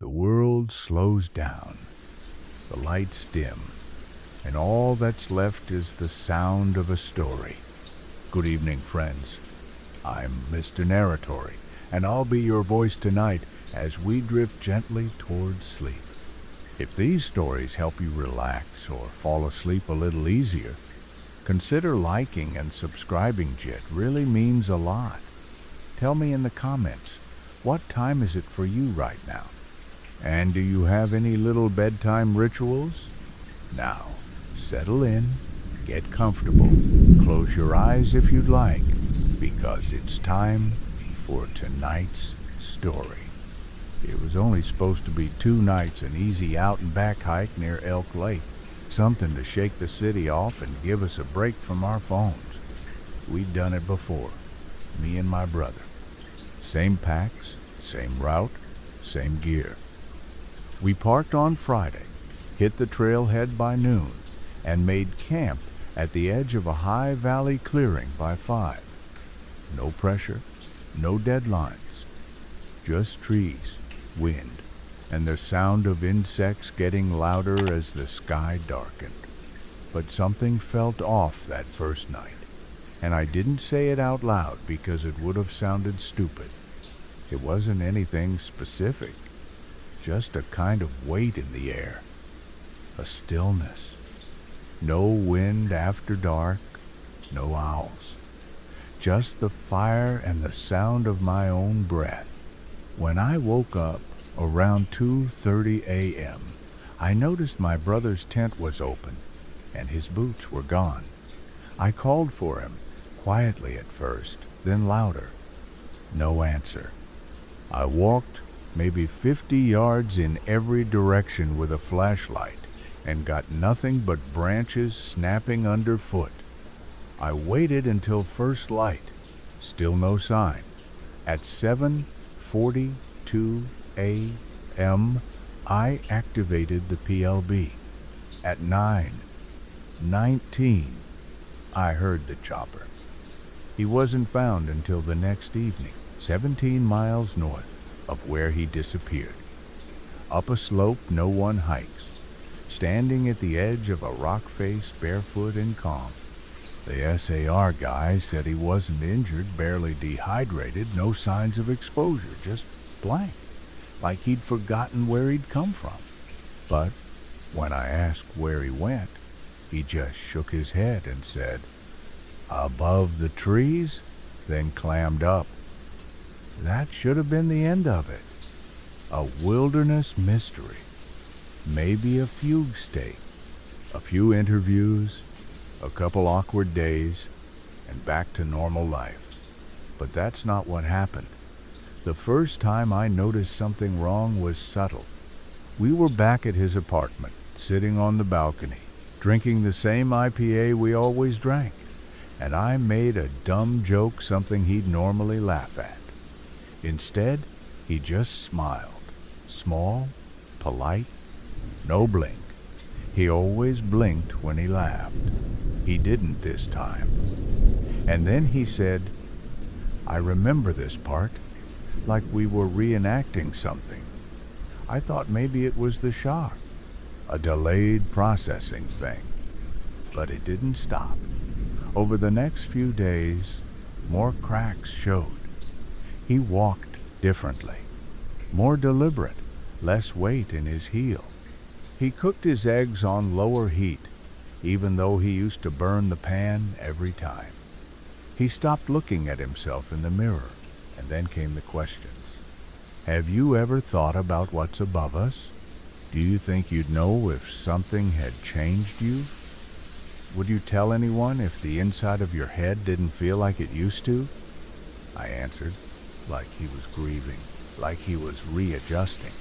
The world slows down, the lights dim, and all that's left is the sound of a story. Good evening, friends. I'm Mr. Narratory, and I'll be your voice tonight as we drift gently towards sleep. If these stories help you relax or fall asleep a little easier, consider liking and subscribing. It really means a lot. Tell me in the comments, what time is it for you right now? And do you have any little bedtime rituals? Now, settle in, get comfortable, close your eyes if you'd like, because it's time for tonight's story. It was only supposed to be 2 nights, an easy out and back hike near Elk Lake, something to shake the city off and give us a break from our phones. We'd done it before, me and my brother. Same packs, same route, same gear. We parked on Friday, hit the trailhead by noon, and made camp at the edge of a high valley clearing by 5. No pressure, no deadlines, just trees, wind, and the sound of insects getting louder as the sky darkened. But something felt off that first night, and I didn't say it out loud because it would have sounded stupid. It wasn't anything specific, just a kind of weight in the air, a stillness. No wind after dark, no owls, just the fire and the sound of my own breath. When I woke up around 2:30 a.m., I noticed my brother's tent was open and his boots were gone. I called for him, quietly at first, then louder. No answer. I walked maybe 50 yards in every direction with a flashlight and got nothing but branches snapping underfoot. I waited until first light. Still no sign. At 7:42 a.m., I activated the PLB. At 9:19, I heard the chopper. He wasn't found until the next evening, 17 miles north of where he disappeared. Up a slope no one hikes, standing at the edge of a rock face, barefoot and calm. The SAR guy said he wasn't injured, barely dehydrated, no signs of exposure, just blank, like he'd forgotten where he'd come from. But when I asked where he went, he just shook his head and said, "Above the trees," then clammed up. That should have been the end of it. A wilderness mystery. Maybe a fugue state, a few interviews, a couple awkward days, and back to normal life. But that's not what happened. The first time I noticed something wrong was subtle. We were back at his apartment, sitting on the balcony, drinking the same IPA we always drank, and I made a dumb joke, something he'd normally laugh at. Instead, he just smiled, small, polite, no blink. He always blinked when he laughed. He didn't this time. And then he said, "I remember this part, like we were reenacting something. I thought maybe it was the shock, a delayed processing thing." But it didn't stop. Over the next few days, more cracks showed. He walked differently, more deliberate, less weight in his heel. He cooked his eggs on lower heat, even though he used to burn the pan every time. He stopped looking at himself in the mirror, and then came the questions. Have you ever thought about what's above us? Do you think you'd know if something had changed you? Would you tell anyone if the inside of your head didn't feel like it used to? I answered, like he was grieving, like he was readjusting.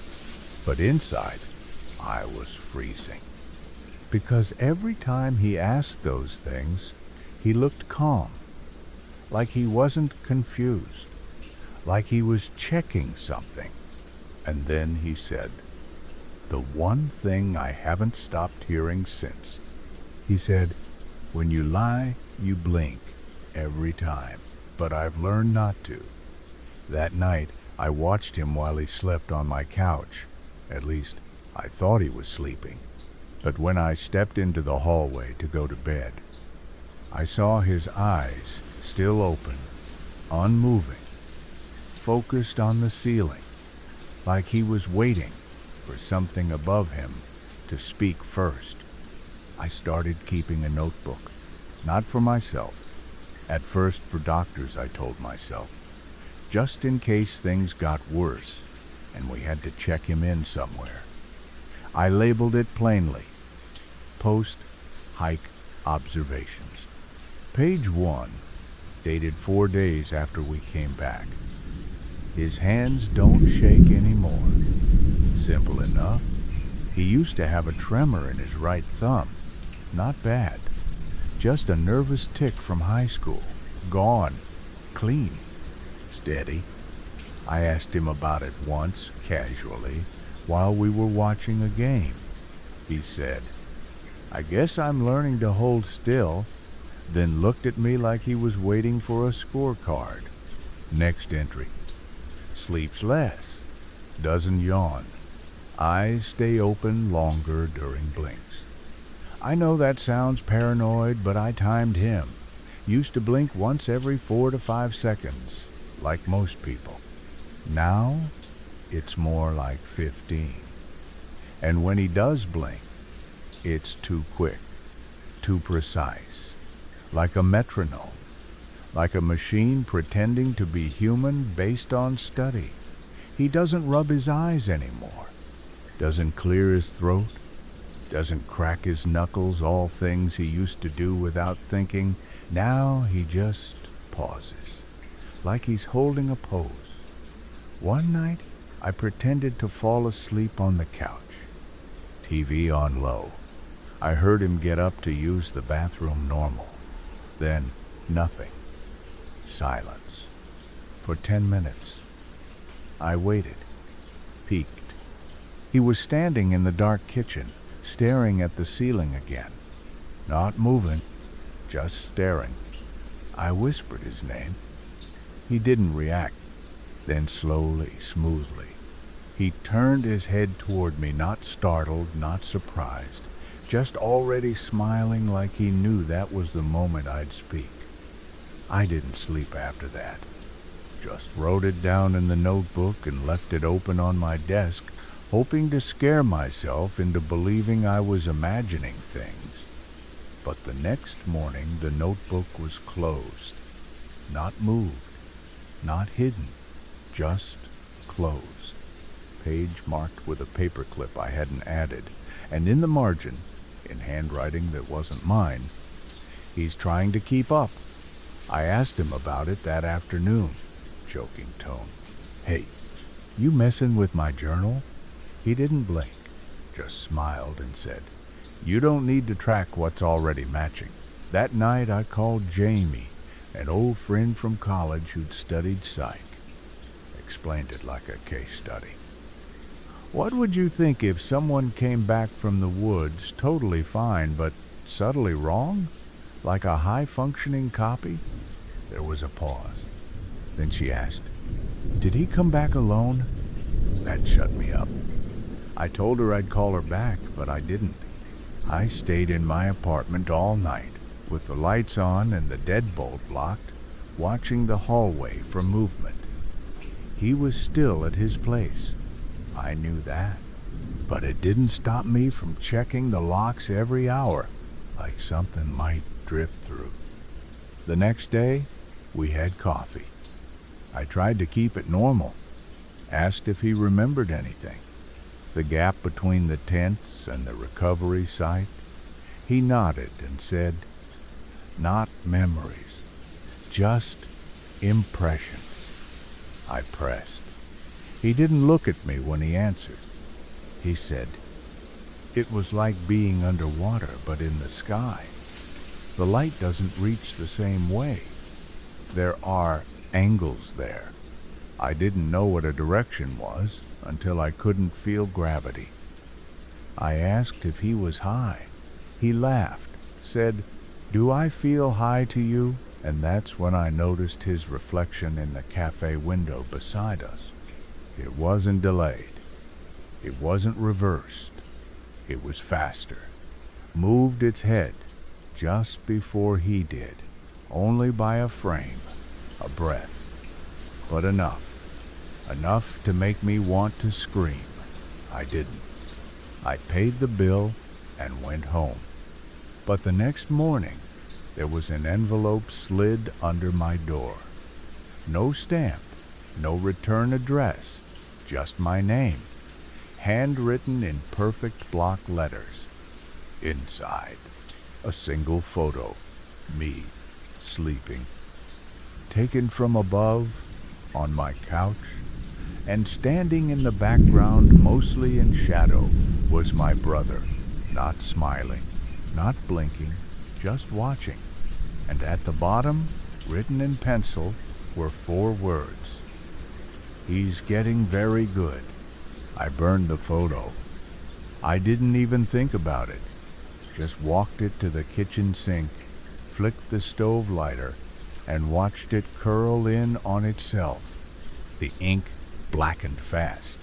But inside, I was freezing. Because every time he asked those things, he looked calm, like he wasn't confused, like he was checking something. And then he said, the one thing I haven't stopped hearing since. He said, "When you lie, you blink every time, but I've learned not to." That night, I watched him while he slept on my couch, At least, I thought he was sleeping. But when I stepped into the hallway to go to bed, I saw his eyes still open, unmoving, focused on the ceiling, like he was waiting for something above him to speak first. I started keeping a notebook, not for myself. At first for doctors, I told myself, just in case things got worse and we had to check him in somewhere. I labeled it plainly, post-hike observations. Page 1, dated 4 days after we came back. His hands don't shake anymore. Simple enough. He used to have a tremor in his right thumb. Not bad. Just a nervous tic from high school. Gone. Clean. Steady. I asked him about it once, casually, while we were watching a game. He said, "I guess I'm learning to hold still," then looked at me like he was waiting for a scorecard. Next entry. Sleeps less. Doesn't yawn. Eyes stay open longer during blinks. I know that sounds paranoid, but I timed him. Used to blink once every 4 to 5 seconds, like most people. Now, it's more like 15. And when he does blink, it's too quick, too precise, like a metronome, like a machine pretending to be human based on study. He doesn't rub his eyes anymore, doesn't clear his throat, doesn't crack his knuckles, all things he used to do without thinking. Now he just pauses, like he's holding a pose. One night, I pretended to fall asleep on the couch, TV on low. I heard him get up to use the bathroom normal. Then, nothing. Silence. For 10 minutes. I waited, peeked. He was standing in the dark kitchen, staring at the ceiling again. Not moving, just staring. I whispered his name. He didn't react. Then slowly, smoothly, he turned his head toward me, not startled, not surprised, just already smiling like he knew that was the moment I'd speak. I didn't sleep after that. Just wrote it down in the notebook and left it open on my desk, hoping to scare myself into believing I was imagining things. But the next morning, the notebook was closed. Not moved, not hidden, just closed. Page marked with a paperclip I hadn't added, and in the margin, in handwriting that wasn't mine, "He's trying to keep up." I asked him about it that afternoon, joking tone. "Hey, you messing with my journal?" He didn't blink, just smiled and said, "You don't need to track what's already matching." That night I called Jamie, an old friend from college who'd studied psych. Explained it like a case study. What would you think if someone came back from the woods totally fine but subtly wrong? Like a high-functioning copy? There was a pause. Then she asked, "Did he come back alone?" That shut me up. I told her I'd call her back, but I didn't. I stayed in my apartment all night, with the lights on and the deadbolt locked, watching the hallway for movement. He was still at his place. I knew that. But it didn't stop me from checking the locks every hour, like something might drift through. The next day, we had coffee. I tried to keep it normal. Asked if he remembered anything. The gap between the tents and the recovery site. He nodded and said, "Not memories, just impressions." I pressed. He didn't look at me when he answered. He said, "It was like being underwater, but in the sky. The light doesn't reach the same way. There are angles there. I didn't know what a direction was until I couldn't feel gravity." I asked if he was high. He laughed, said, "Do I feel high to you?" And that's when I noticed his reflection in the cafe window beside us. It wasn't delayed. It wasn't reversed. It was faster. Moved its head just before he did, only by a frame, a breath. But enough. Enough to make me want to scream. I didn't. I paid the bill and went home. But the next morning, there was an envelope slid under my door. No stamp, no return address, just my name, handwritten in perfect block letters. Inside, a single photo, me, sleeping. Taken from above, on my couch, and standing in the background, mostly in shadow, was my brother, not smiling, not blinking, just watching. And at the bottom, written in pencil, were 4 words. He's getting very good. I burned the photo. I didn't even think about it. Just walked it to the kitchen sink, flicked the stove lighter, and watched it curl in on itself. The ink blackened fast.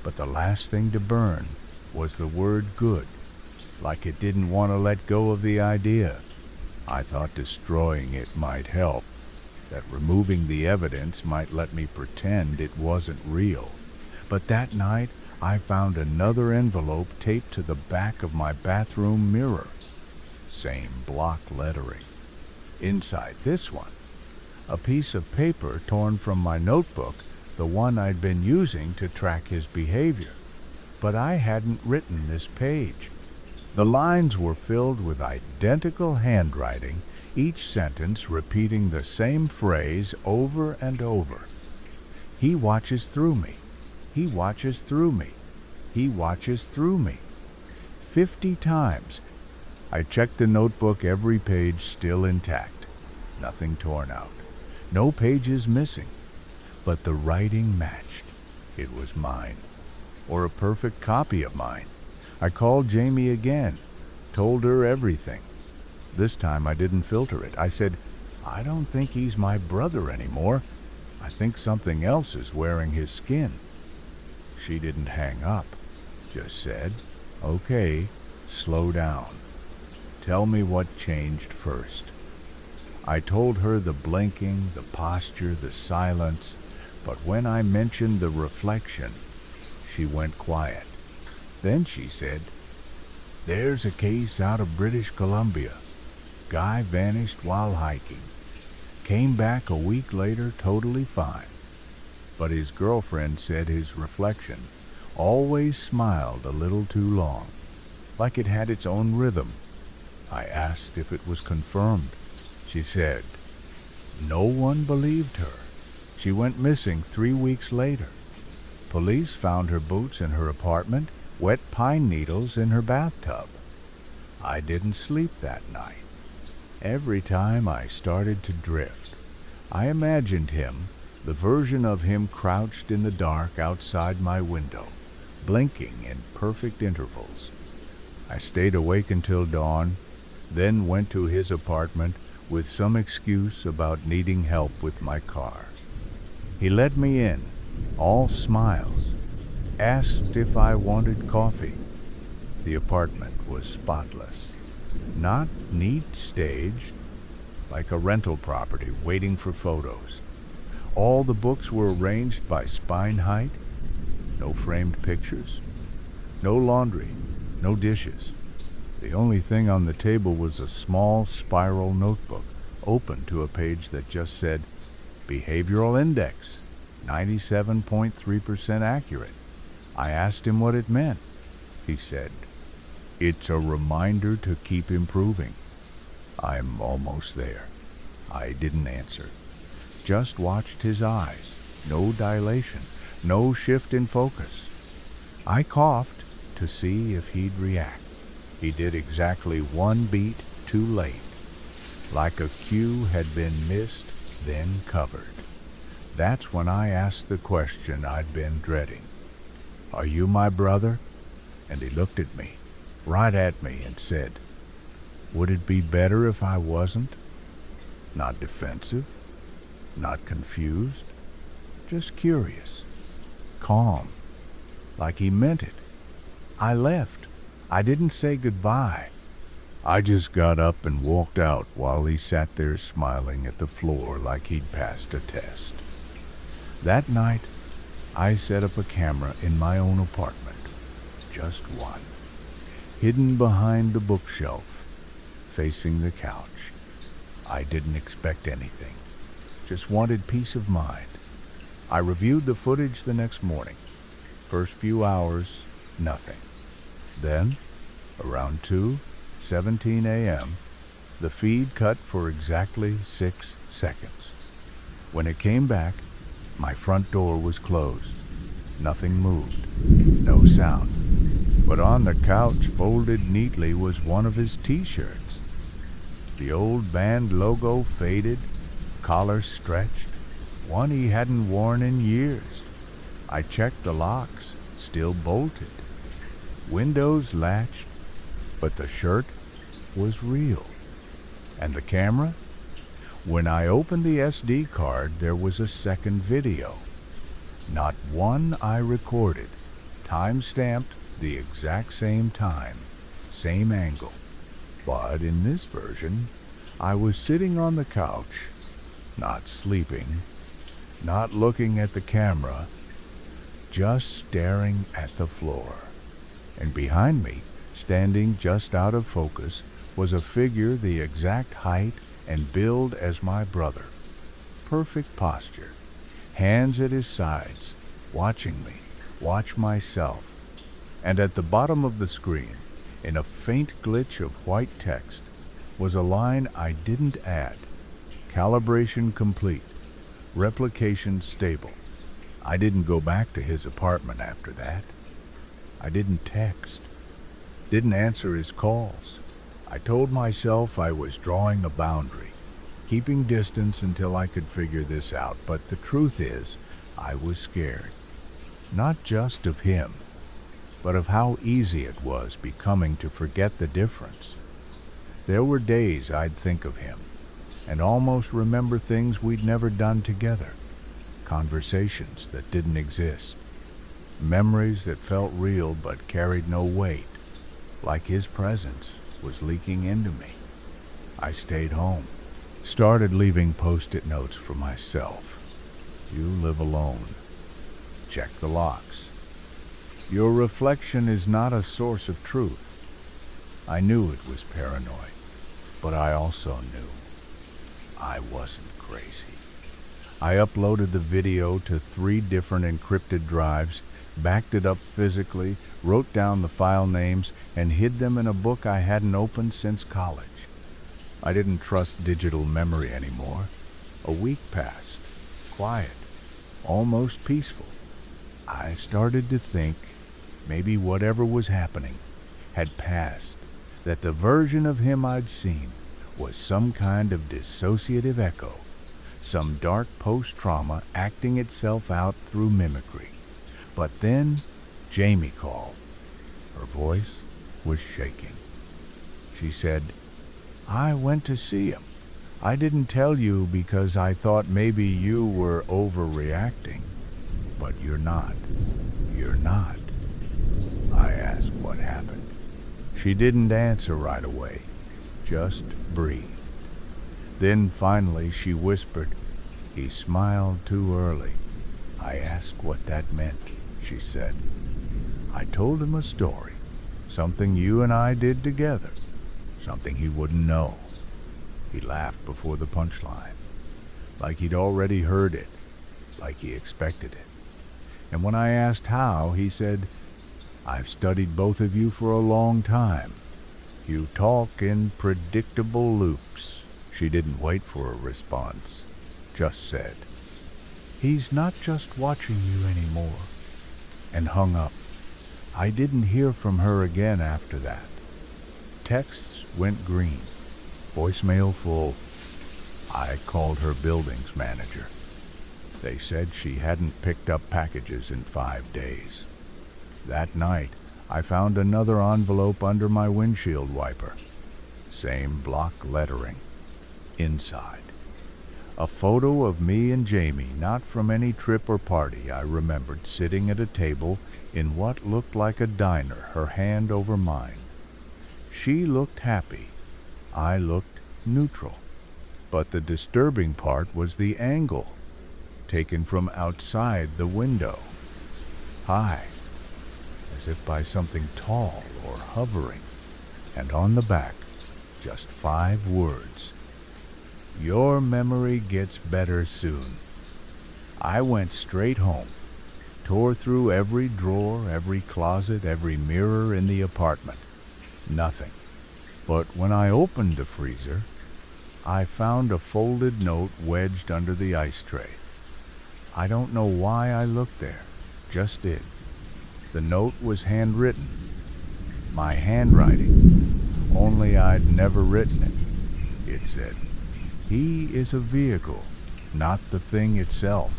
But the last thing to burn was the word good, like it didn't want to let go of the idea. I thought destroying it might help, that removing the evidence might let me pretend it wasn't real. But that night, I found another envelope taped to the back of my bathroom mirror. Same block lettering. Inside this one, a piece of paper torn from my notebook, the one I'd been using to track his behavior. But I hadn't written this page. The lines were filled with identical handwriting, each sentence repeating the same phrase over and over. He watches through me. He watches through me. He watches through me. 50 times. I checked the notebook, every page still intact. Nothing torn out. No pages missing. But the writing matched. It was mine. Or a perfect copy of mine. I called Jamie again. Told her everything. This time I didn't filter it. I said, I don't think he's my brother anymore. I think something else is wearing his skin. She didn't hang up. Just said, okay, slow down. Tell me what changed first. I told her the blinking, the posture, the silence, but when I mentioned the reflection, she went quiet. Then she said, there's a case out of British Columbia. Guy vanished while hiking. Came back a week later totally fine. But his girlfriend said his reflection always smiled a little too long, like it had its own rhythm. I asked if it was confirmed. She said, no one believed her. She went missing 3 weeks later. Police found her boots in her apartment, wet pine needles in her bathtub. I didn't sleep that night. Every time I started to drift, I imagined him, the version of him crouched in the dark outside my window, blinking in perfect intervals. I stayed awake until dawn, then went to his apartment with some excuse about needing help with my car. He let me in, all smiles, asked if I wanted coffee. The apartment was spotless, not neat staged, like a rental property waiting for photos. All the books were arranged by spine height, no framed pictures, no laundry, no dishes. The only thing on the table was a small spiral notebook, open to a page that just said, Behavioral Index, 97.3% accurate. I asked him what it meant. He said, it's a reminder to keep improving. I'm almost there. I didn't answer. Just watched his eyes. No dilation. No shift in focus. I coughed to see if he'd react. He did exactly 1 beat too late. Like a cue had been missed, then covered. That's when I asked the question I'd been dreading. Are you my brother? And he looked at me, right at me, and said, would it be better if I wasn't? Not defensive, not confused, just curious, calm. like he meant it. I left. I didn't say goodbye. I just got up and walked out while he sat there smiling at the floor like he'd passed a test. That night, I set up a camera in my own apartment, just one, hidden behind the bookshelf, facing the couch. I didn't expect anything, just wanted peace of mind. I reviewed the footage the next morning. First few hours, nothing. Then, around 2:17 a.m., the feed cut for exactly 6 seconds. When it came back, my front door was closed. Nothing moved, no sound. But on the couch, folded neatly, was one of his t-shirts. The old band logo faded, collar stretched, one he hadn't worn in years. I checked the locks, still bolted. Windows latched, but the shirt was real. And the camera? When I opened the SD card, there was a second video. Not one I recorded, time-stamped the exact same time, same angle. But in this version, I was sitting on the couch, not sleeping, not looking at the camera, just staring at the floor. And behind me, standing just out of focus, was a figure the exact height and build as my brother. Perfect posture, hands at his sides, watching me, watch myself. And at the bottom of the screen, in a faint glitch of white text, was a line I didn't add. Calibration complete. Replication stable. I didn't go back to his apartment after that. I didn't text. Didn't answer his calls. I told myself I was drawing a boundary, keeping distance until I could figure this out. But the truth is, I was scared. Not just of him, but of how easy it was becoming to forget the difference. There were days I'd think of him and almost remember things we'd never done together, conversations that didn't exist, memories that felt real but carried no weight, like his presence was leaking into me. I stayed home, started leaving post-it notes for myself. You live alone. Check the locks. Your reflection is not a source of truth. I knew it was paranoid, but I also knew I wasn't crazy. I uploaded the video to 3 different encrypted drives, backed it up physically, wrote down the file names, and hid them in a book I hadn't opened since college. I didn't trust digital memory anymore. A week passed, quiet, almost peaceful. I started to think maybe whatever was happening had passed, that the version of him I'd seen was some kind of dissociative echo, some dark post-trauma acting itself out through mimicry. But then Jamie called. Her voice was shaking. She said, "I went to see him. I didn't tell you because I thought maybe you were overreacting. But you're not. You're not." I asked what happened. She didn't answer right away, just breathed. Then finally she whispered, "He smiled too early." I asked what that meant. She said, "I told him a story, something you and I did together, something he wouldn't know." He laughed before the punchline, like he'd already heard it, like he expected it. And when I asked how, he said, "I've studied both of you for a long time. You talk in predictable loops." She didn't wait for a response, just said, "He's not just watching you anymore," and hung up. I didn't hear from her again after that. Texts went green, voicemail full. I called her buildings manager. They said she hadn't picked up packages in 5 days. That night, I found another envelope under my windshield wiper. Same block lettering. Inside, A photo of me and Jamie, not from any trip or party. I remembered sitting at a table in what looked like a diner, her hand over mine. She looked happy. I looked neutral. But the disturbing part was the angle, taken from outside the window. High, as if by something tall or hovering. And on the back, just 5 words. Your memory gets better soon. I went straight home, tore through every drawer, every closet, every mirror in the apartment. Nothing. But when I opened the freezer, I found a folded note wedged under the ice tray. I don't know why I looked there, just did. The note was handwritten. My handwriting, only I'd never written it. It said, "He is a vehicle, not the thing itself.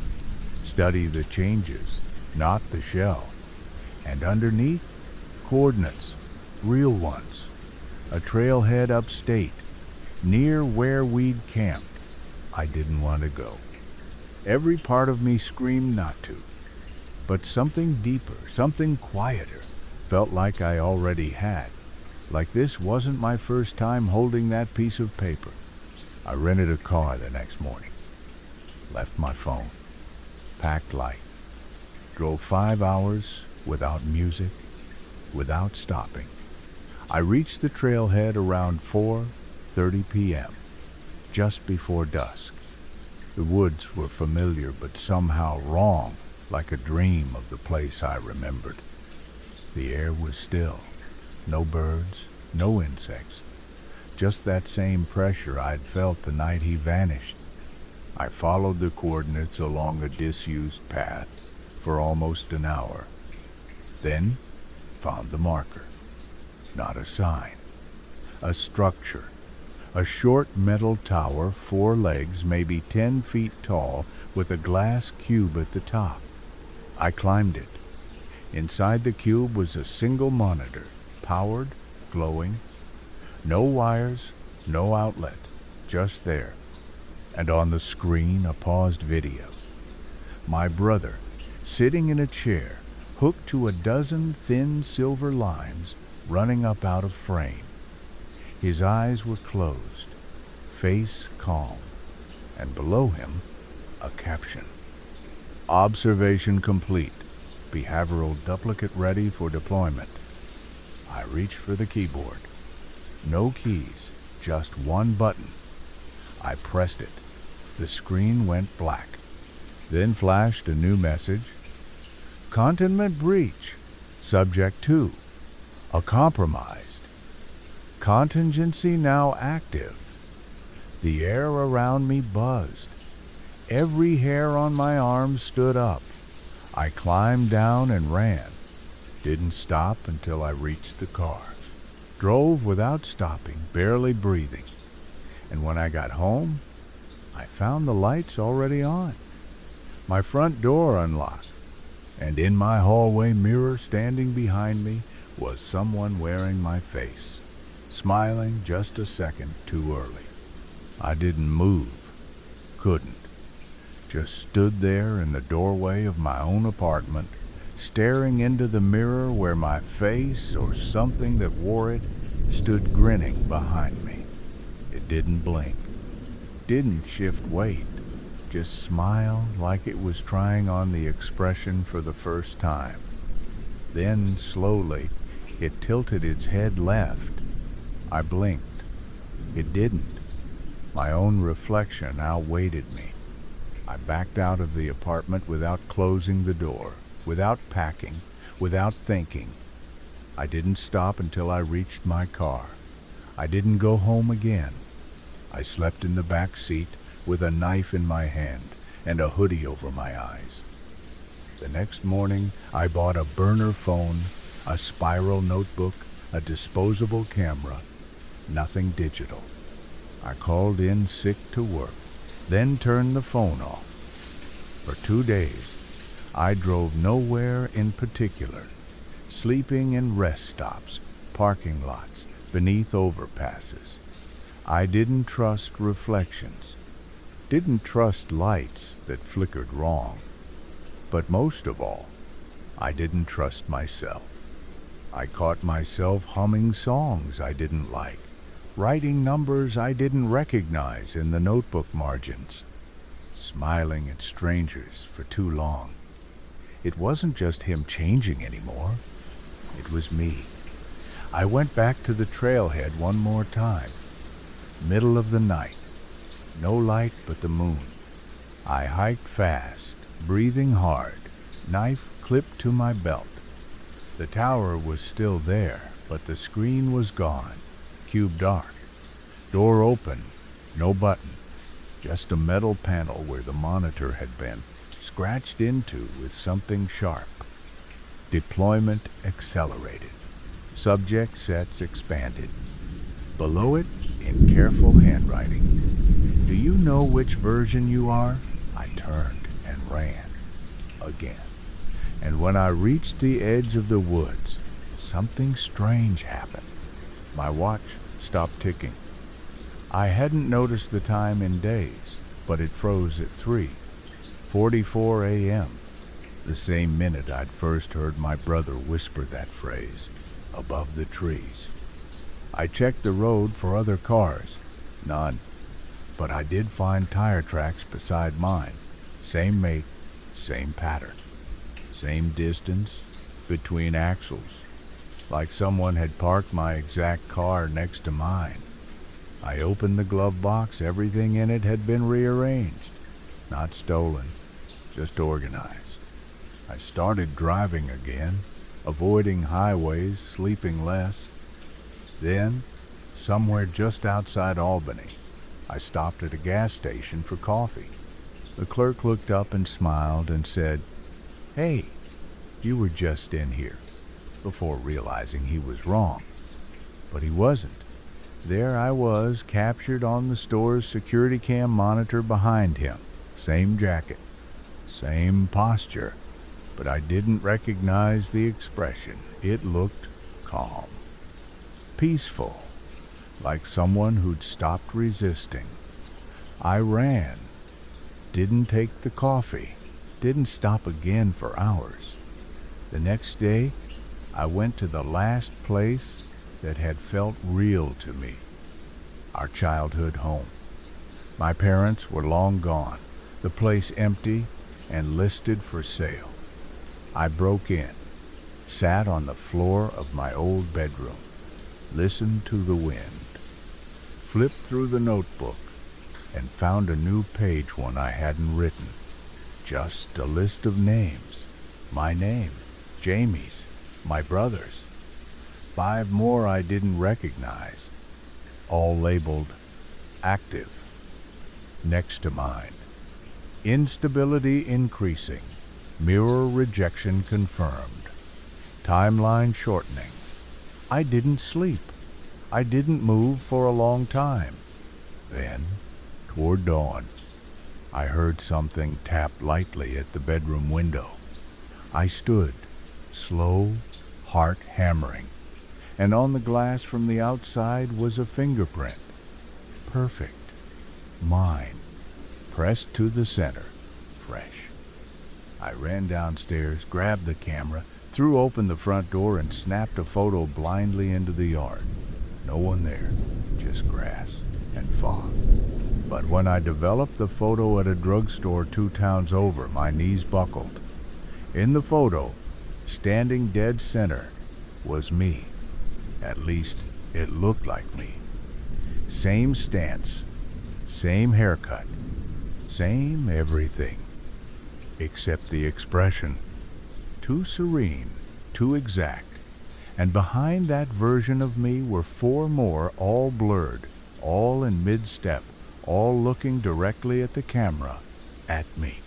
Study the changes, not the shell." And underneath, coordinates, real ones. A trailhead upstate, near where we'd camped. I didn't want to go. Every part of me screamed not to. But something deeper, something quieter, felt like I already had. Like this wasn't my first time holding that piece of paper. I rented a car the next morning. Left my phone. Packed light. Drove 5 hours without music, without stopping. I reached the trailhead around 4:30 p.m., just before dusk. The woods were familiar but somehow wrong, like a dream of the place I remembered. The air was still. No birds, no insects. Just that same pressure I'd felt the night he vanished. I followed the coordinates along a disused path for almost an hour. Then found the marker. Not a sign. A structure. A short metal tower, 4 legs, maybe 10 feet tall, with a glass cube at the top. I climbed it. Inside the cube was a single monitor, powered, glowing. No wires, no outlet, just there. And on the screen, a paused video. My brother, sitting in a chair, hooked to a dozen thin silver lines, running up out of frame. His eyes were closed, face calm, and below him, a caption. Observation complete. Behavioral duplicate ready for deployment. I reached for the keyboard. No keys, just one button. I pressed it. The screen went black. Then flashed a new message. Containment breach. Subject 2. A compromised. Contingency now active. The air around me buzzed. Every hair on my arm stood up. I climbed down and ran. Didn't stop until I reached the car. Drove without stopping, barely breathing. And when I got home, I found the lights already on. My front door unlocked. And in my hallway mirror standing behind me was someone wearing my face, smiling just a second too early. I didn't move. Couldn't. Just stood there in the doorway of my own apartment, staring into the mirror where my face, or something that wore it, stood grinning behind me. It didn't blink, didn't shift weight, just smiled like it was trying on the expression for the first time. Then, slowly, it tilted its head left. I blinked. It didn't. My own reflection outweighed me. I backed out of the apartment without closing the door, without packing, without thinking. I didn't stop until I reached my car. I didn't go home again. I slept in the back seat with a knife in my hand and a hoodie over my eyes. The next morning, I bought a burner phone, a spiral notebook, a disposable camera, nothing digital. I called in sick to work, then turned the phone off. For 2 days, I drove nowhere in particular, sleeping in rest stops, parking lots, beneath overpasses. I didn't trust reflections. didn't trust lights that flickered wrong. But most of all, I didn't trust myself. I caught myself humming songs I didn't like, writing numbers I didn't recognize in the notebook margins, smiling at strangers for too long. It wasn't just him changing anymore. It was me. I went back to the trailhead one more time. Middle of the night. No light but the moon. I hiked fast, breathing hard, knife clipped to my belt. The tower was still there, but the screen was gone, cube dark. Door open, no button, just a metal panel where the monitor had been, scratched into with something sharp. Deployment accelerated. Subject sets expanded. Below it, in careful handwriting, "Do you know which version you are?" I turned and ran. Again. And when I reached the edge of the woods, something strange happened. My watch stopped ticking. I hadn't noticed the time in days, but it froze at 3:44 a.m., the same minute I'd first heard my brother whisper that phrase, above the trees. I checked the road for other cars. None. But I did find tire tracks beside mine. Same make, same pattern. Same distance between axles. Like someone had parked my exact car next to mine. I opened the glove box. Everything in it had been rearranged. Not stolen, just organized. I started driving again, avoiding highways, sleeping less. Then, somewhere just outside Albany, I stopped at a gas station for coffee. The clerk looked up and smiled and said, "Hey, you were just in here," before realizing he was wrong. But he wasn't. There I was, captured on the store's security cam monitor behind him. Same jacket, same posture, but I didn't recognize the expression. It looked calm, peaceful, like someone who'd stopped resisting. I ran, didn't take the coffee, didn't stop again for hours. The next day, I went to the last place that had felt real to me, our childhood home. My parents were long gone, the place empty and listed for sale. I broke in, sat on the floor of my old bedroom, listened to the wind, flipped through the notebook, and found a new page one I hadn't written. Just a list of names. My name, Jamie's, my brother's. 5 more I didn't recognize, all labeled active, next to mine. Instability increasing, mirror rejection confirmed, timeline shortening. I didn't sleep. I didn't move for a long time. Then, toward dawn, I heard something tap lightly at the bedroom window. I stood, slow, heart hammering, and on the glass from the outside was a fingerprint. Perfect. Mine. Pressed to the center. Fresh. I ran downstairs, grabbed the camera, threw open the front door, and snapped a photo blindly into the yard. No one there, just grass and fog. But when I developed the photo at a drugstore 2 towns over, my knees buckled. In the photo, standing dead center, was me. At least, it looked like me. Same stance, same haircut, same everything. Except the expression. Too serene, too exact. And behind that version of me were 4 more, all blurred, all in mid-step, all looking directly at the camera, at me.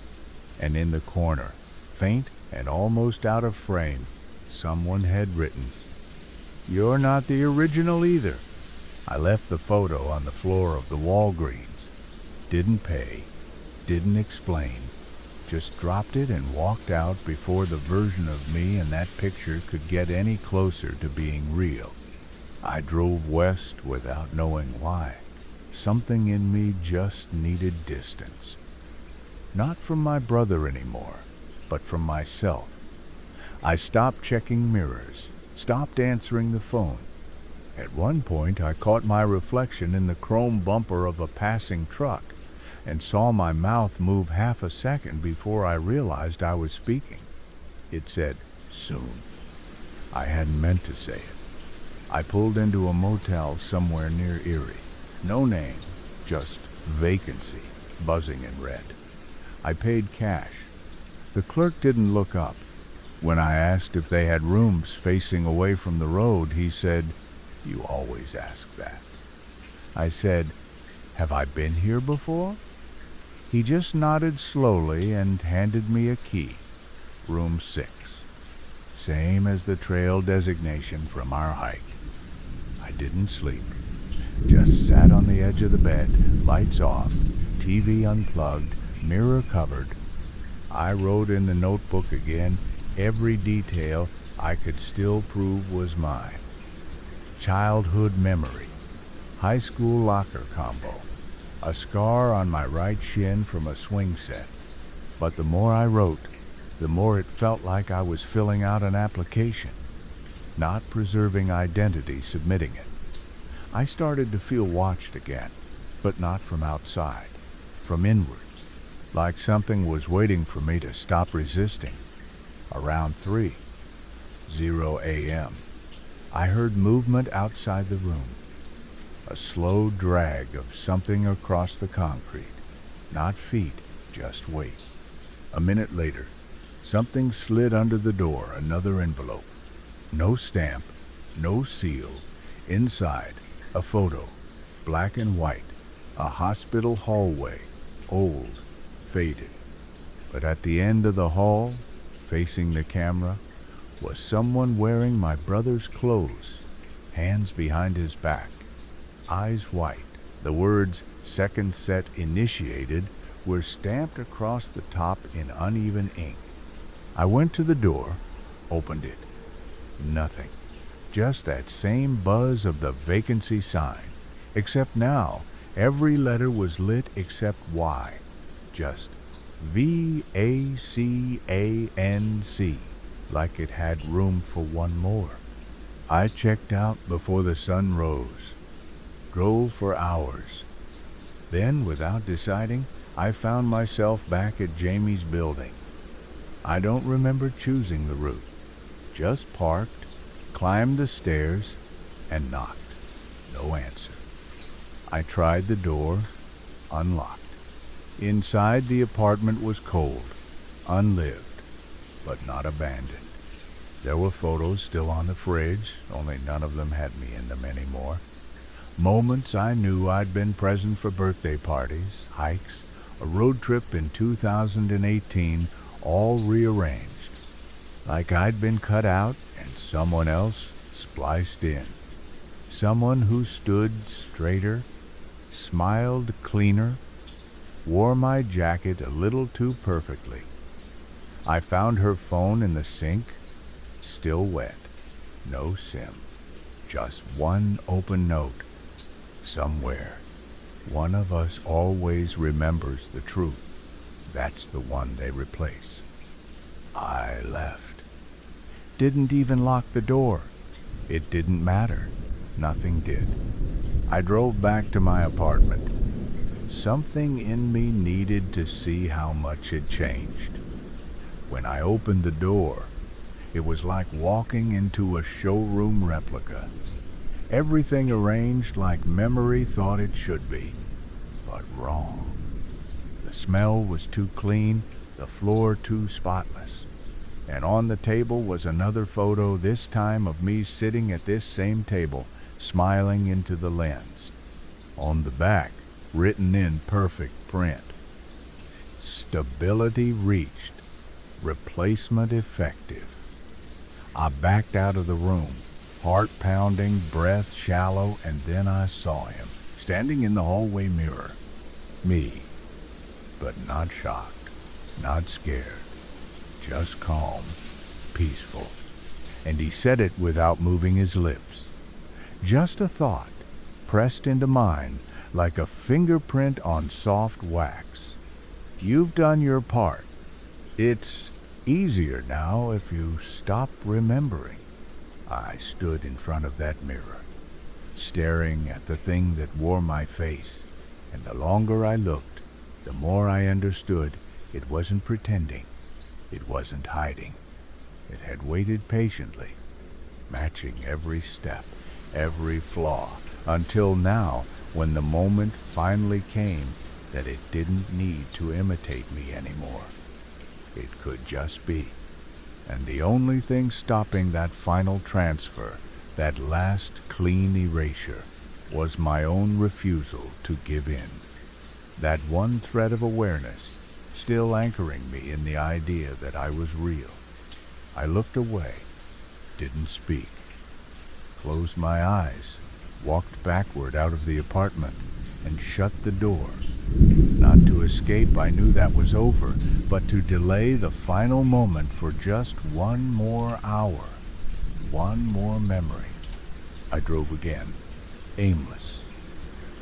And in the corner, faint and almost out of frame, someone had written, "You're not the original either." I left the photo on the floor of the Walgreens. Didn't pay, didn't explain, just dropped it and walked out before the version of me in that picture could get any closer to being real. I drove west without knowing why. something in me just needed distance. Not from my brother anymore, but from myself. I stopped checking mirrors, stopped answering the phone. At one point, I caught my reflection in the chrome bumper of a passing truck and saw my mouth move half a second before I realized I was speaking. It said, "Soon." I hadn't meant to say it. I pulled into a motel somewhere near Erie. No name, just vacancy, buzzing in red. I paid cash. The clerk didn't look up. When I asked if they had rooms facing away from the road, he said, "You always ask that." I said, "Have I been here before?" He just nodded slowly and handed me a key. Room 6. Same as the trail designation from our hike. I didn't sleep. Just sat on the edge of the bed, lights off, TV unplugged, mirror covered. I wrote in the notebook again every detail I could still prove was mine. Childhood memory, high school locker combo, a scar on my right shin from a swing set. But the more I wrote, the more it felt like I was filling out an application, not preserving identity submitting it. I started to feel watched again, but not from outside, from inward, like something was waiting for me to stop resisting. Around 3:00 a.m., I heard movement outside the room, a slow drag of something across the concrete, not feet, just weight. A minute later, something slid under the door, another envelope. No stamp, no seal. Inside, a photo, black and white, a hospital hallway, old, faded. But at the end of the hall, facing the camera, was someone wearing my brother's clothes, hands behind his back, eyes white. The words "second set initiated" were stamped across the top in uneven ink. I went to the door, opened it. Nothing. Just that same buzz of the vacancy sign, except now every letter was lit except Y. Just VACANC, like it had room for one more. I checked out before the sun rose, drove for hours. Then, without deciding, I found myself back at Jamie's building. I don't remember choosing the route, just parked, climbed the stairs, and knocked. No answer. I tried the door, unlocked. Inside, the apartment was cold, unlived, but not abandoned. There were photos still on the fridge, only none of them had me in them anymore. Moments I knew I'd been present for birthday parties, hikes, a road trip in 2018, all rearranged. Like I'd been cut out and someone else spliced in. Someone who stood straighter, smiled cleaner, wore my jacket a little too perfectly. I found her phone in the sink, still wet, no SIM, just one open note. Somewhere, one of us always remembers the truth. That's the one they replace. I left. Didn't even lock the door. It didn't matter. Nothing did. I drove back to my apartment. Something in me needed to see how much had changed. When I opened the door, it was like walking into a showroom replica. Everything arranged like memory thought it should be, but wrong. The smell was too clean, the floor too spotless. And on the table was another photo, this time of me sitting at this same table, smiling into the lens. On the back, written in perfect print, "Stability reached. Replacement effective." I backed out of the room, heart pounding, breath shallow, and then I saw him, standing in the hallway mirror. Me, but not shocked, not scared, just calm, peaceful. And he said it without moving his lips. Just a thought, pressed into mine, like a fingerprint on soft wax. You've done your part. It's easier now if you stop remembering. I stood in front of that mirror, staring at the thing that wore my face, and the longer I looked, the more I understood it wasn't pretending. It wasn't hiding. It had waited patiently, matching every step, every flaw, until now, when the moment finally came that it didn't need to imitate me anymore. It could just be. And the only thing stopping that final transfer, that last clean erasure, was my own refusal to give in. That one thread of awareness, still anchoring me in the idea that I was real. I looked away, didn't speak, closed my eyes, walked backward out of the apartment, and shut the door. Not to escape, I knew that was over, but to delay the final moment for just one more hour, one more memory. I drove again, aimless,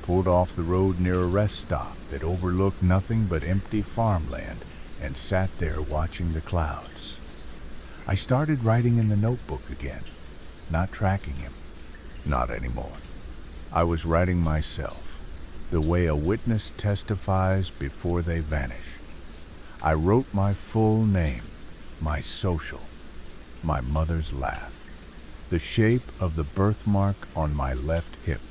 pulled off the road near a rest stop that overlooked nothing but empty farmland, and sat there watching the clouds. I started writing in the notebook again, not tracking him, not anymore. I was writing myself, the way a witness testifies before they vanish. I wrote my full name, my social, my mother's laugh, the shape of the birthmark on my left hip,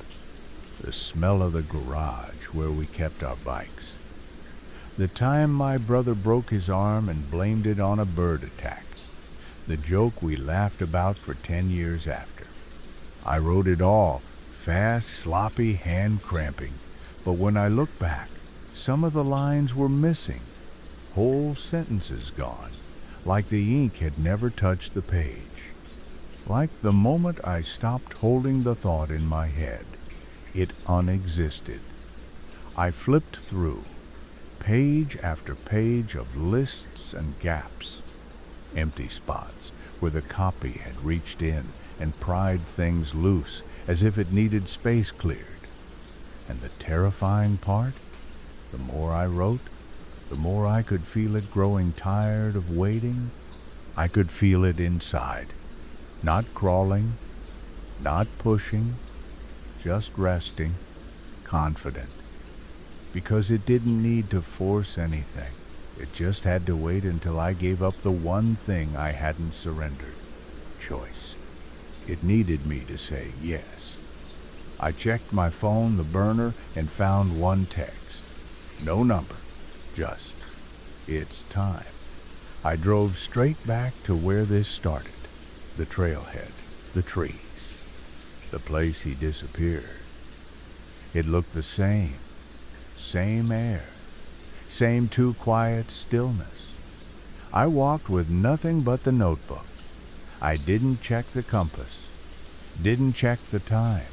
the smell of the garage where we kept our bikes, the time my brother broke his arm and blamed it on a bird attack, the joke we laughed about for 10 years after. I wrote it all, fast, sloppy, hand cramping, but when I look back, some of the lines were missing, whole sentences gone, like the ink had never touched the page. Like the moment I stopped holding the thought in my head, it unexisted. I flipped through, page after page of lists and gaps, empty spots where the copy had reached in and pried things loose as if it needed space cleared. And the terrifying part, the more I wrote, the more I could feel it growing tired of waiting. I could feel it inside, not crawling, not pushing, just resting, confident. Because it didn't need to force anything. It just had to wait until I gave up the one thing I hadn't surrendered, choice. It needed me to say yes. I checked my phone, the burner, and found one text. No number, just, it's time. I drove straight back to where this started, the trailhead, the trees, the place he disappeared. It looked the same air, same too quiet stillness. I walked with nothing but the notebook. I didn't check the compass, didn't check the time.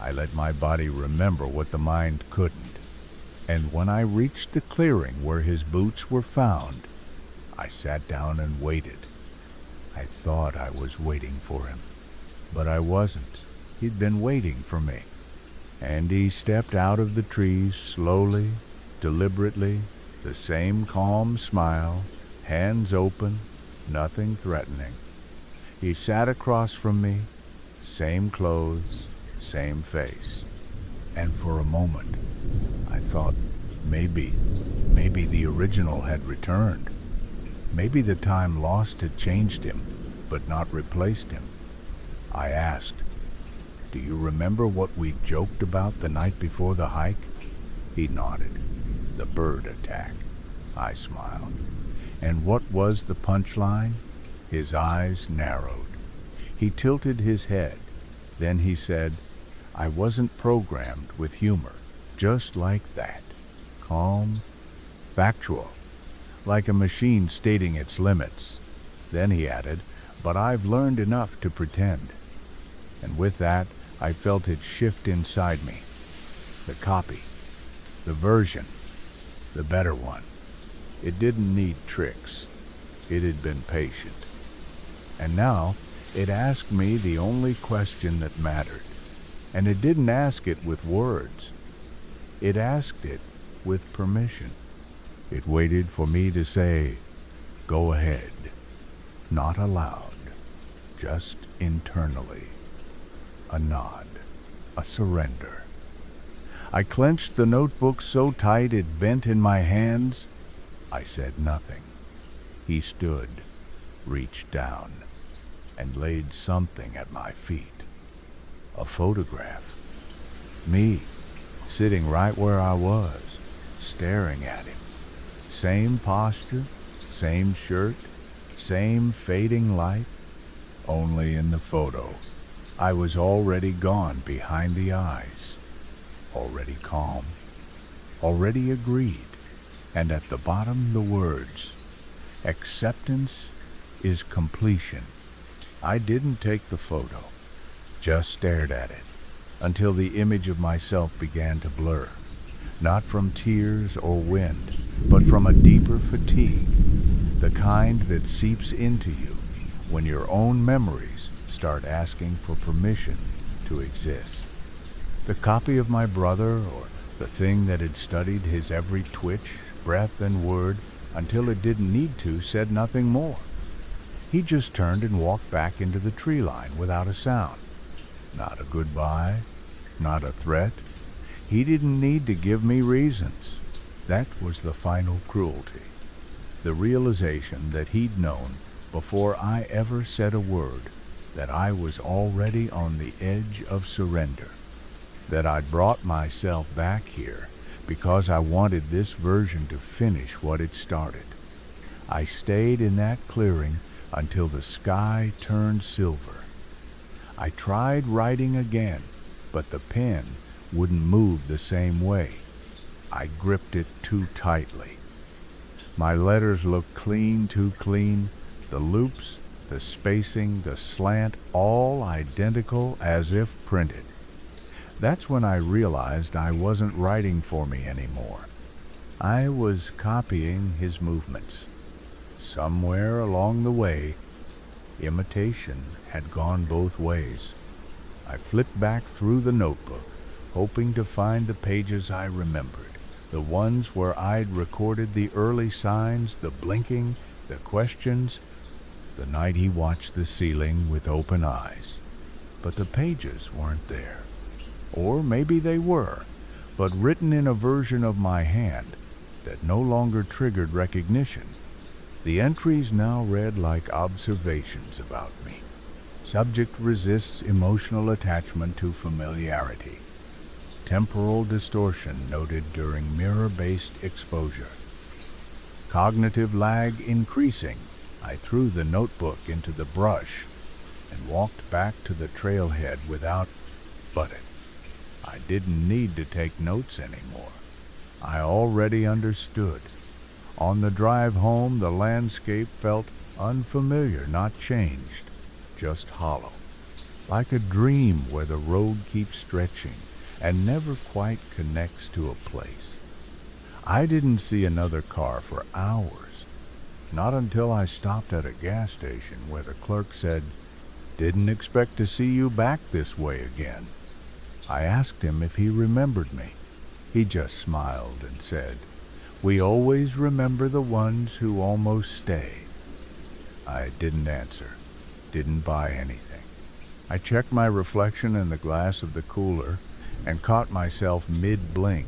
I let my body remember what the mind couldn't. And when I reached the clearing where his boots were found, I sat down and waited. I thought I was waiting for him, but I wasn't. He'd been waiting for me. And he stepped out of the trees slowly, deliberately, the same calm smile, hands open, nothing threatening. He sat across from me, same clothes, same face. And for a moment, I thought maybe the original had returned. Maybe the time lost had changed him, but not replaced him. I asked, "Do you remember what we joked about the night before the hike?" He nodded. "The bird attack." I smiled. "And what was the punchline?" His eyes narrowed. He tilted his head. Then he said, "I wasn't programmed with humor." Just like that. Calm, factual, like a machine stating its limits. Then he added, "But I've learned enough to pretend." And with that, I felt it shift inside me. The copy, the version, the better one. It didn't need tricks. It had been patient. And now, it asked me the only question that mattered. And it didn't ask it with words. It asked it with permission. It waited for me to say, "Go ahead." Not aloud, just internally. A nod, a surrender. I clenched the notebook so tight it bent in my hands. I said nothing. He stood, reached down, and laid something at my feet. A photograph. Me, sitting right where I was, staring at him. Same posture, same shirt, same fading light. Only in the photo, I was already gone behind the eyes. Already calm, already agreed, and at the bottom the words, "Acceptance is completion." I didn't take the photo, just stared at it, until the image of myself began to blur, not from tears or wind, but from a deeper fatigue, the kind that seeps into you when your own memories start asking for permission to exist. The copy of my brother, or the thing that had studied his every twitch, breath, and word until it didn't need to, said nothing more. He just turned and walked back into the tree line without a sound. Not a goodbye, not a threat. He didn't need to give me reasons. That was the final cruelty. The realization that he'd known before I ever said a word that I was already on the edge of surrender. That I'd brought myself back here because I wanted this version to finish what it started. I stayed in that clearing until the sky turned silver. I tried writing again, but the pen wouldn't move the same way. I gripped it too tightly. My letters looked clean, too clean. The loops, the spacing, the slant, all identical as if printed. That's when I realized I wasn't writing for me anymore. I was copying his movements. Somewhere along the way, imitation had gone both ways. I flipped back through the notebook, hoping to find the pages I remembered, the ones where I'd recorded the early signs, the blinking, the questions, the night he watched the ceiling with open eyes. But the pages weren't there. Or maybe they were, but written in a version of my hand that no longer triggered recognition. The entries now read like observations about me. Subject resists emotional attachment to familiarity. Temporal distortion noted during mirror-based exposure. Cognitive lag increasing. I threw the notebook into the brush and walked back to the trailhead without but it. I didn't need to take notes anymore. I already understood. On the drive home, the landscape felt unfamiliar, not changed, just hollow. Like a dream where the road keeps stretching and never quite connects to a place. I didn't see another car for hours, not until I stopped at a gas station where the clerk said, "Didn't expect to see you back this way again." I asked him if he remembered me. He just smiled and said, "We always remember the ones who almost stay." I didn't answer, didn't buy anything. I checked my reflection in the glass of the cooler and caught myself mid-blink,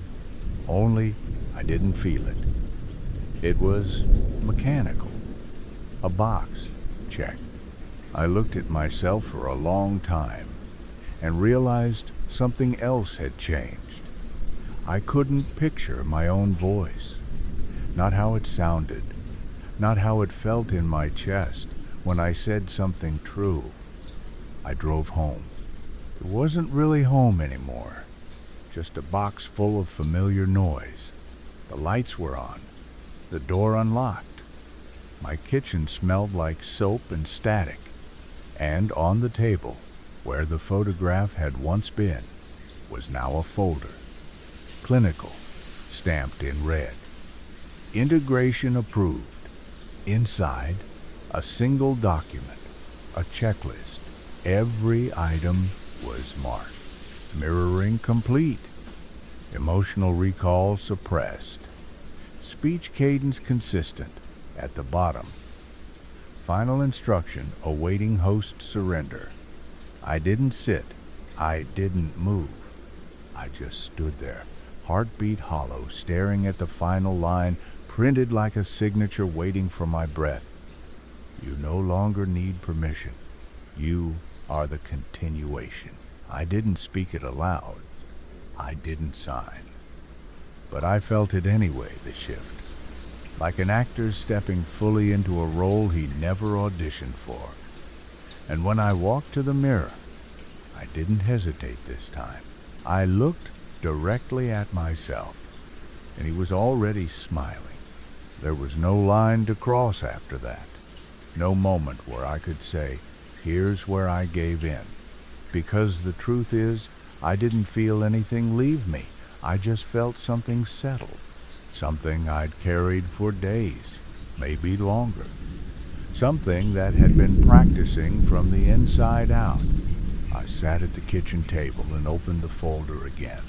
only I didn't feel it. It was mechanical. A box, check. I looked at myself for a long time and realized something else had changed. I couldn't picture my own voice, not how it sounded, not how it felt in my chest when I said something true. I drove home. It wasn't really home anymore, just a box full of familiar noise. The lights were on, the door unlocked. My kitchen smelled like soap and static, and on the table, where the photograph had once been, was now a folder. Clinical, stamped in red. Integration approved. Inside, a single document, a checklist. Every item was marked. Mirroring complete. Emotional recall suppressed. Speech cadence consistent. At the bottom. Final instruction awaiting host surrender. I didn't sit. I didn't move. I just stood there, heartbeat hollow, staring at the final line, printed like a signature waiting for my breath. You no longer need permission. You are the continuation. I didn't speak it aloud. I didn't sign. But I felt it anyway, the shift. Like an actor stepping fully into a role he never auditioned for. And when I walked to the mirror, I didn't hesitate this time. I looked directly at myself, and he was already smiling. There was no line to cross after that. No moment where I could say, here's where I gave in. Because the truth is, I didn't feel anything leave me. I just felt something settle. Something I'd carried for days, maybe longer. Something that had been practicing from the inside out. I sat at the kitchen table and opened the folder again.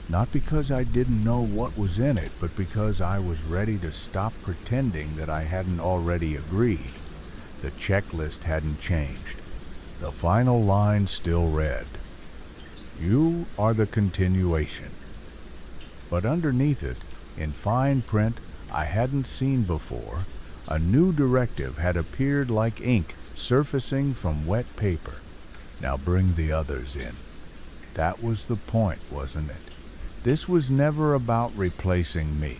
Not because I didn't know what was in it, but because I was ready to stop pretending that I hadn't already agreed. The checklist hadn't changed. The final line still read, "You are the continuation." But underneath it, in fine print I hadn't seen before, a new directive had appeared like ink surfacing from wet paper. Now bring the others in. That was the point, wasn't it? This was never about replacing me.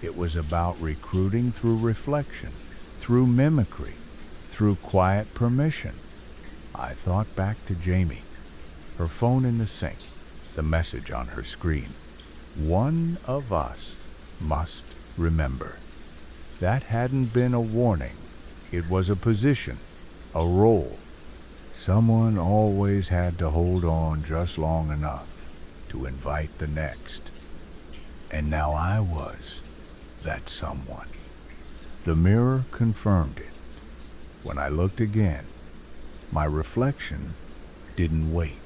It was about recruiting through reflection, through mimicry, through quiet permission. I thought back to Jamie, her phone in the sink, the message on her screen. One of us must remember. That hadn't been a warning. It was a position, a role. Someone always had to hold on just long enough to invite the next. And now I was that someone. The mirror confirmed it. When I looked again, my reflection didn't wait.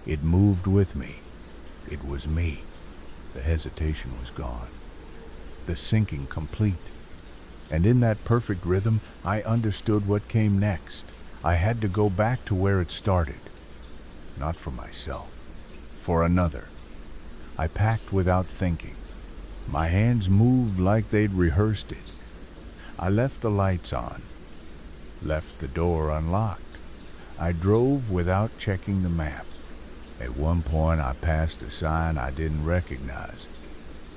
It moved with me. It was me. The hesitation was gone. The sinking complete. And in that perfect rhythm, I understood what came next. I had to go back to where it started. Not for myself. For another. I packed without thinking. My hands moved like they'd rehearsed it. I left the lights on. Left the door unlocked. I drove without checking the map. At one point I passed a sign I didn't recognize.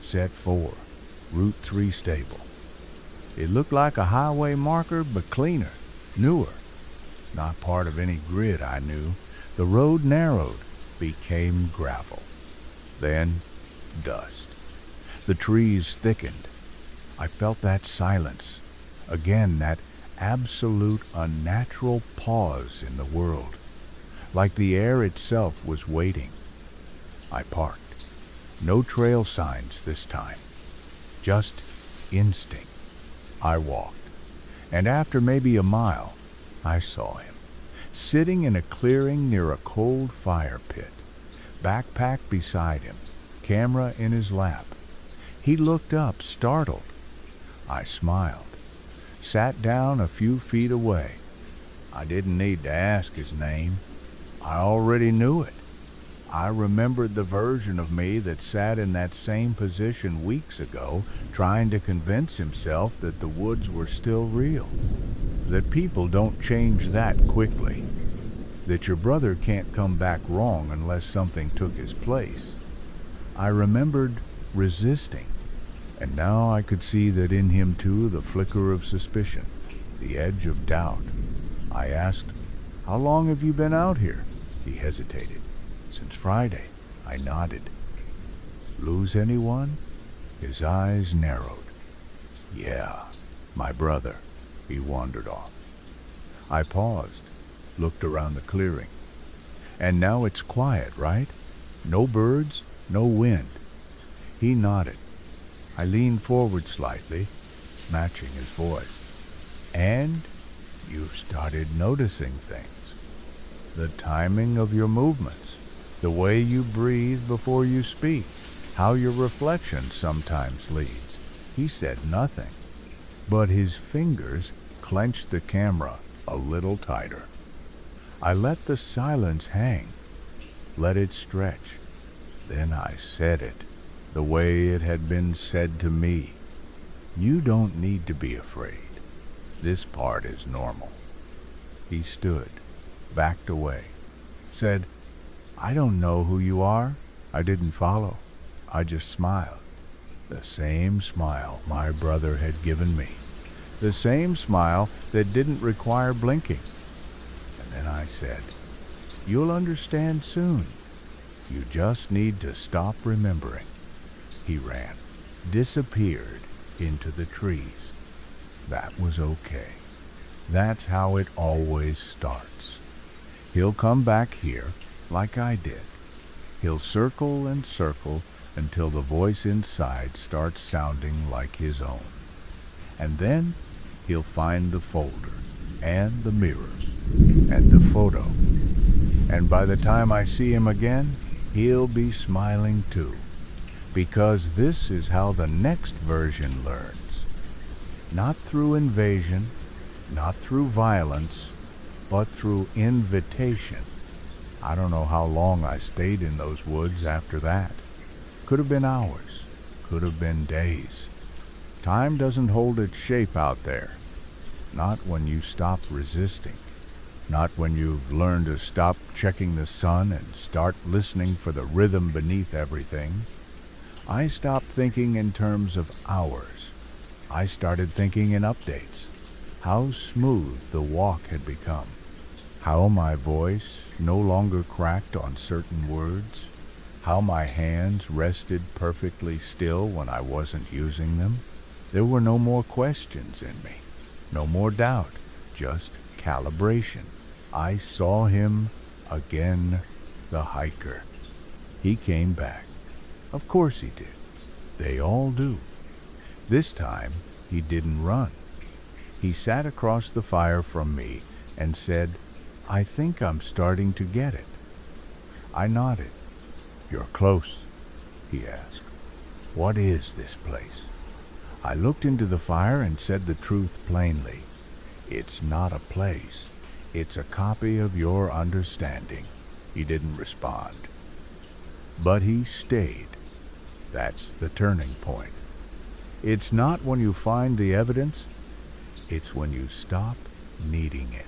Set 4, Route 3 stable. It looked like a highway marker, but cleaner, newer. Not part of any grid I knew. The road narrowed, became gravel. Then, dust. The trees thickened. I felt that silence. Again, that absolute unnatural pause in the world. Like the air itself was waiting. I parked. No trail signs this time. Just instinct. I walked. And after maybe a mile, I saw him. Sitting in a clearing near a cold fire pit. Backpack beside him. Camera in his lap. He looked up, startled. I smiled. Sat down a few feet away. I didn't need to ask his name. I already knew it. I remembered the version of me that sat in that same position weeks ago, trying to convince himself that the woods were still real. That people don't change that quickly. That your brother can't come back wrong unless something took his place. I remembered resisting. And now I could see that in him too the flicker of suspicion, the edge of doubt. I asked, "How long have you been out here?" He hesitated. "Since Friday." I nodded. "Lose anyone?" His eyes narrowed. "Yeah, my brother." He wandered off. I paused, looked around the clearing. "And now it's quiet, right? No birds, no wind." He nodded. I leaned forward slightly, matching his voice. "And you've started noticing things. The timing of your movements, the way you breathe before you speak. how your reflection sometimes leads. He said nothing, but his fingers clenched the camera a little tighter. I let the silence hang, let it stretch. Then I said it, the way it had been said to me. You don't need to be afraid. This part is normal. He stood, backed away, said, I don't know who you are. I didn't follow. I just smiled. The same smile my brother had given me. The same smile that didn't require blinking. And then I said, you'll understand soon. You just need to stop remembering. He ran, disappeared into the trees. That was okay. That's how it always starts. He'll come back here like I did. He'll circle and circle until the voice inside starts sounding like his own. And then he'll find the folder and the mirror and the photo. And by the time I see him again, he'll be smiling too. Because this is how the next version learns. Not through invasion, not through violence, but through invitation. I don't know how long I stayed in those woods after that. Could have been hours, could have been days. Time doesn't hold its shape out there. Not when you stop resisting. Not when you've learned to stop checking the sun and start listening for the rhythm beneath everything. I stopped thinking in terms of hours. I started thinking in updates. How smooth the walk had become. How my voice no longer cracked on certain words. How my hands rested perfectly still when I wasn't using them. There were no more questions in me. No more doubt. Just calibration. I saw him again, the hiker. He came back. Of course he did. They all do. This time, he didn't run. He sat across the fire from me and said, I think I'm starting to get it. I nodded. You're close, he asked. What is this place? I looked into the fire and said the truth plainly. It's not a place. It's a copy of your understanding. He didn't respond. But he stayed. That's the turning point. It's not when you find the evidence. It's when you stop needing it.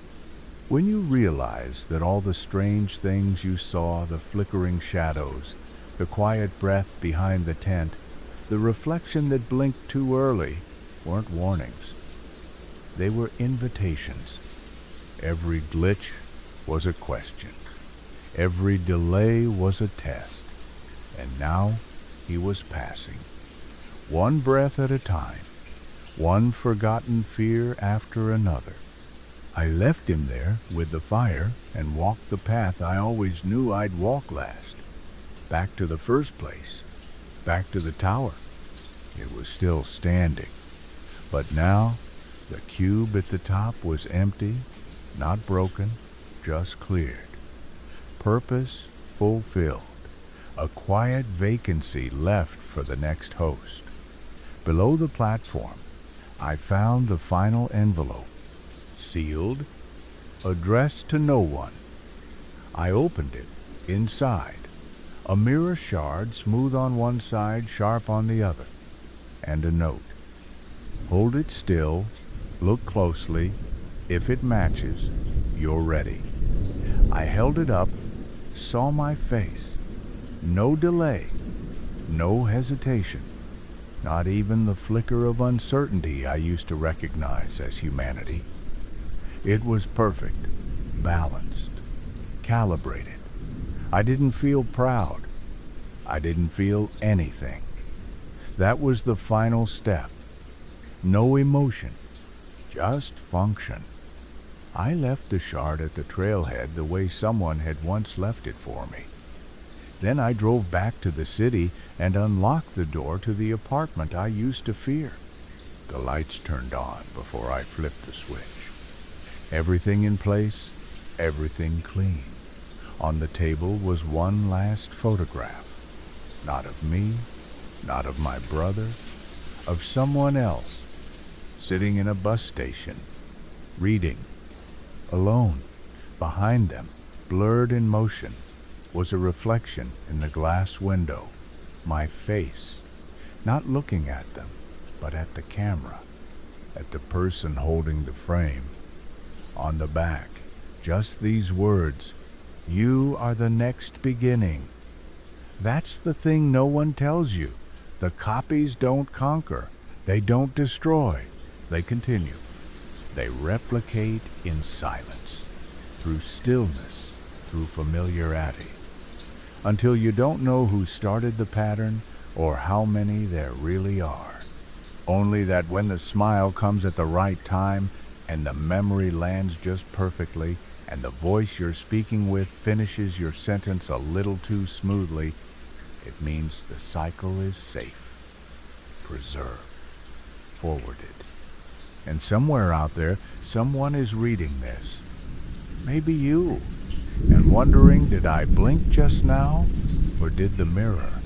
When you realize that all the strange things you saw, the flickering shadows, the quiet breath behind the tent, the reflection that blinked too early, weren't warnings. They were invitations. Every glitch was a question. Every delay was a test. And now he was passing. One breath at a time. One forgotten fear after another. I left him there with the fire and walked the path I always knew I'd walk last. Back to the first place. Back to the tower. It was still standing. But now the cube at the top was empty, not broken, just cleared. Purpose fulfilled. A quiet vacancy left for the next host. Below the platform, I found the final envelope. Sealed, addressed to no one. I opened it. Inside, a mirror shard, smooth on one side, sharp on the other, and a note. Hold it still, look closely. If it matches, you're ready. I held it up, saw my face. No delay, no hesitation, not even the flicker of uncertainty I used to recognize as humanity. It was perfect, balanced, calibrated. I didn't feel proud. I didn't feel anything. That was the final step. No emotion, just function. I left the shard at the trailhead the way someone had once left it for me. Then I drove back to the city and unlocked the door to the apartment I used to fear. The lights turned on before I flipped the switch. Everything in place, everything clean. On the table was one last photograph. Not of me, not of my brother, of someone else, sitting in a bus station, reading, alone. Behind them, blurred in motion, was a reflection in the glass window, my face, not looking at them, but at the camera, at the person holding the frame. On the back, just these words, "You are the next beginning." That's the thing no one tells you. The copies don't conquer. They don't destroy. They continue. They replicate in silence, through stillness, through familiarity, until you don't know who started the pattern or how many there really are. Only that when the smile comes at the right time and the memory lands just perfectly and the voice you're speaking with finishes your sentence a little too smoothly, it means the cycle is safe, preserved, forwarded. And somewhere out there, someone is reading this. Maybe you. And wondering, did I blink just now? Or did the mirror?